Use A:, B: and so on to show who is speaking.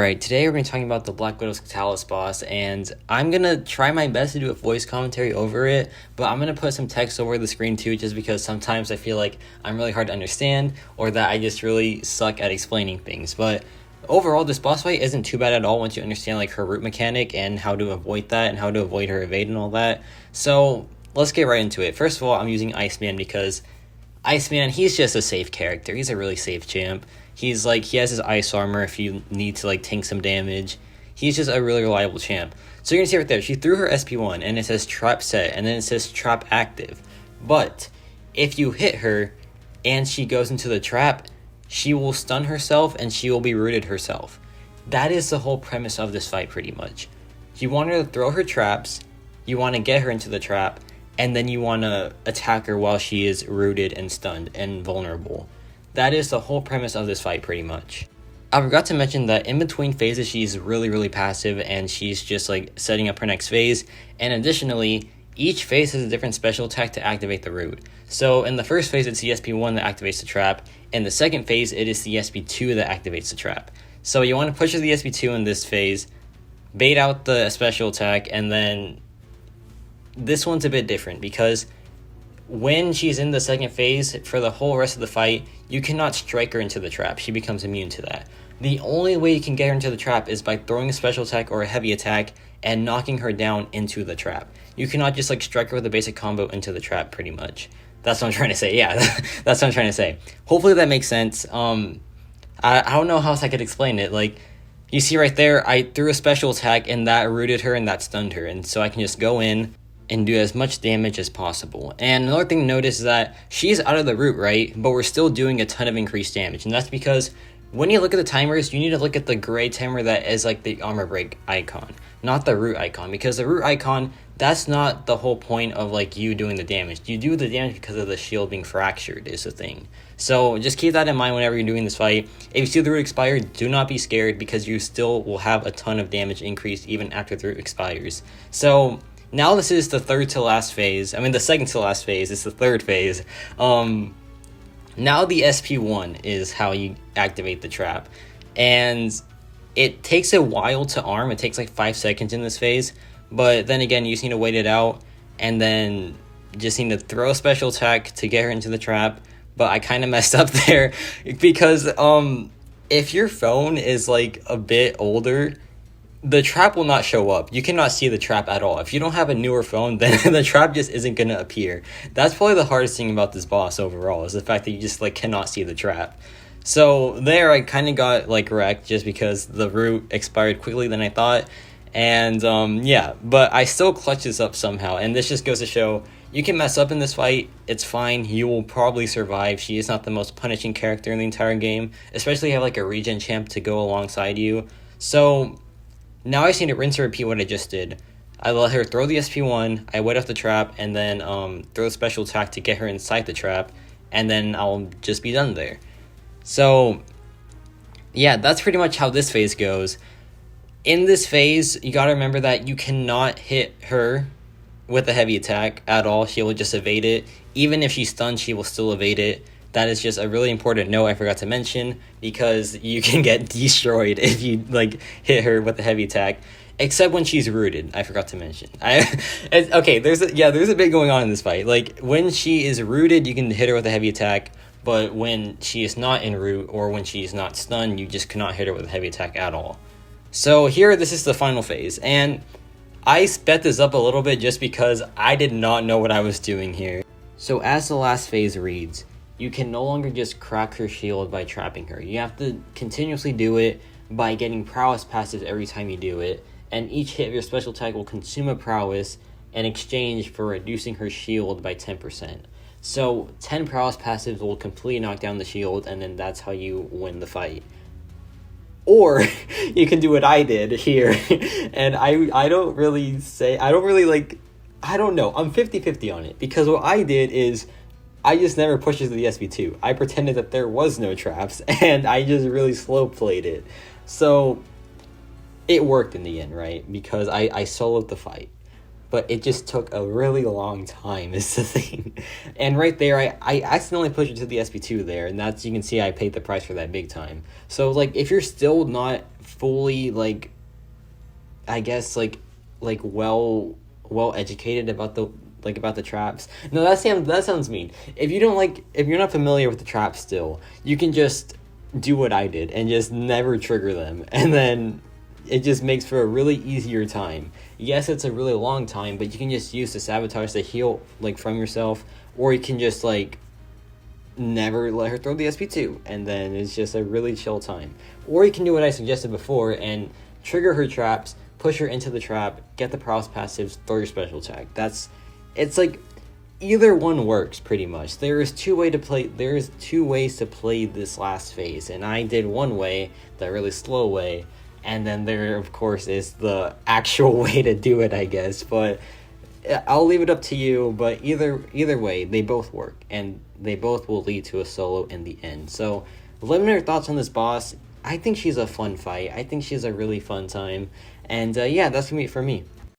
A: Alright, today we're going to be talking about the Black Widow SCYTALIS boss, and I'm going to try my best to do a voice commentary over it, but I'm going to put some text over the screen too, just because sometimes I feel like I'm really hard to understand, or that I just really suck at explaining things. But overall, this boss fight isn't too bad at all once you understand like her root mechanic and how to avoid that, and how to avoid her evade and all that. So let's get right into it. First of all, I'm using ICEMAN because ICEMAN, he's just a safe character. He's a really safe champ. He has his ice armor if you need to like tank some damage. He's just a really reliable champ. So you're gonna see right there, she threw her SP1 and it says trap set and then it says trap active. But if you hit her and she goes into the trap, she will stun herself and she will be rooted herself. That is the whole premise of this fight pretty much. You want her to throw her traps, you want to get her into the trap, and then you want to attack her while she is rooted and stunned and vulnerable. That is the whole premise of this fight pretty much. I forgot to mention that in between phases she's really passive and she's just like setting up her next phase, and additionally each phase has a different special attack to activate the root. So in the first phase it's the SP1 that activates the trap, in the second phase it is the SP2 that activates the trap. So you want to push the SP2 in this phase, bait out the special attack, and then this one's a bit different because when she's in the second phase, for the whole rest of the fight, you cannot strike her into the trap. She becomes immune to that. The only way you can get her into the trap is by throwing a special attack or a heavy attack and knocking her down into the trap. You cannot just like strike her with a basic combo into the trap pretty much. That's what I'm trying to say. Yeah, that's what I'm trying to say. Hopefully that makes sense. I don't know how else I could explain it. Like, you see right there, I threw a special attack and that rooted her and that stunned her. And so I can just go in and do as much damage as possible. And another thing to notice is that she's out of the root, right? But we're still doing a ton of increased damage. And that's because when you look at the timers, you need to look at the gray timer that is like the armor break icon, not the root icon. Because the root icon, that's not the whole point of like you doing the damage. You do the damage because of the shield being fractured is the thing. So just keep that in mind whenever you're doing this fight. If you see the root expire, do not be scared because you still will have a ton of damage increased even after the root expires. So now this is the second to last phase. It's the third phase. Now the SP1 is how you activate the trap. And it takes a while to arm. It takes like 5 seconds in this phase. But then again, you just need to wait it out. And then just need to throw a special attack to get her into the trap. But I kind of messed up there. Because if your phone is like a bit older, the trap will not show up. You cannot see the trap at all. If you don't have a newer phone, then the trap just isn't going to appear. That's probably the hardest thing about this boss overall, is the fact that you just like cannot see the trap. So there I kind of got like wrecked just because the root expired quickly than I thought. And yeah, but I still clutched this up somehow. And this just goes to show you can mess up in this fight. It's fine. You will probably survive. She is not the most punishing character in the entire game, especially if you have like a regen champ to go alongside you. So now I just need to rinse and repeat what I just did. I let her throw the SP1, I wait off the trap, and then throw a special attack to get her inside the trap, and then I'll just be done there. So yeah, that's pretty much how this phase goes. In this phase, you gotta remember that you cannot hit her with a heavy attack at all. She will just evade it. Even if she's stunned, she will still evade it. That is just a really important note I forgot to mention, because you can get destroyed if you like hit her with a heavy attack, except when she's rooted. I forgot to mention. Okay, there's a bit going on in this fight. Like when she is rooted, you can hit her with a heavy attack, but when she is not in root or when she is not stunned, you just cannot hit her with a heavy attack at all. So here, this is the final phase, and I sped this up a little bit just because I did not know what I was doing here. So as the last phase reads, you can no longer just crack her shield by trapping her. You have to continuously do it by getting prowess passives every time you do it, and each hit of your special attack will consume a prowess in exchange for reducing her shield by 10%. So 10 prowess passives will completely knock down the shield, and then that's how you win the fight. Or you can do what I did here, and I don't know, I'm 50-50 on it, because what I did is I just never pushed it to the SP2. I pretended that there was no traps, and I just really slow played it. So it worked in the end, right? Because I soloed the fight. but it just took a really long time is the thing. And right there, I accidentally pushed it to the SP2 there, and that's, you can see I paid the price for that big time. So, like, if you're still not fully, like, I guess, like well educated about the traps. No, that sounds mean. If you're not familiar with the traps still, you can just do what I did and just never trigger them, and then it just makes for a really easier time. Yes, it's a really long time, but you can just use the sabotage to heal, like, from yourself, or you can just, like, never let her throw the SP2, and then it's just a really chill time. Or you can do what I suggested before and trigger her traps, push her into the trap, get the paralysis passives, throw your special attack. It's like, either one works pretty much. There's two ways to play this last phase, and I did one way, the really slow way, and then there, of course, is the actual way to do it, I guess. But I'll leave it up to you. But either way, they both work, and they both will lead to a solo in the end. So let me know your thoughts on this boss. I think she's a fun fight. I think she's a really fun time. And yeah, that's gonna be it for me.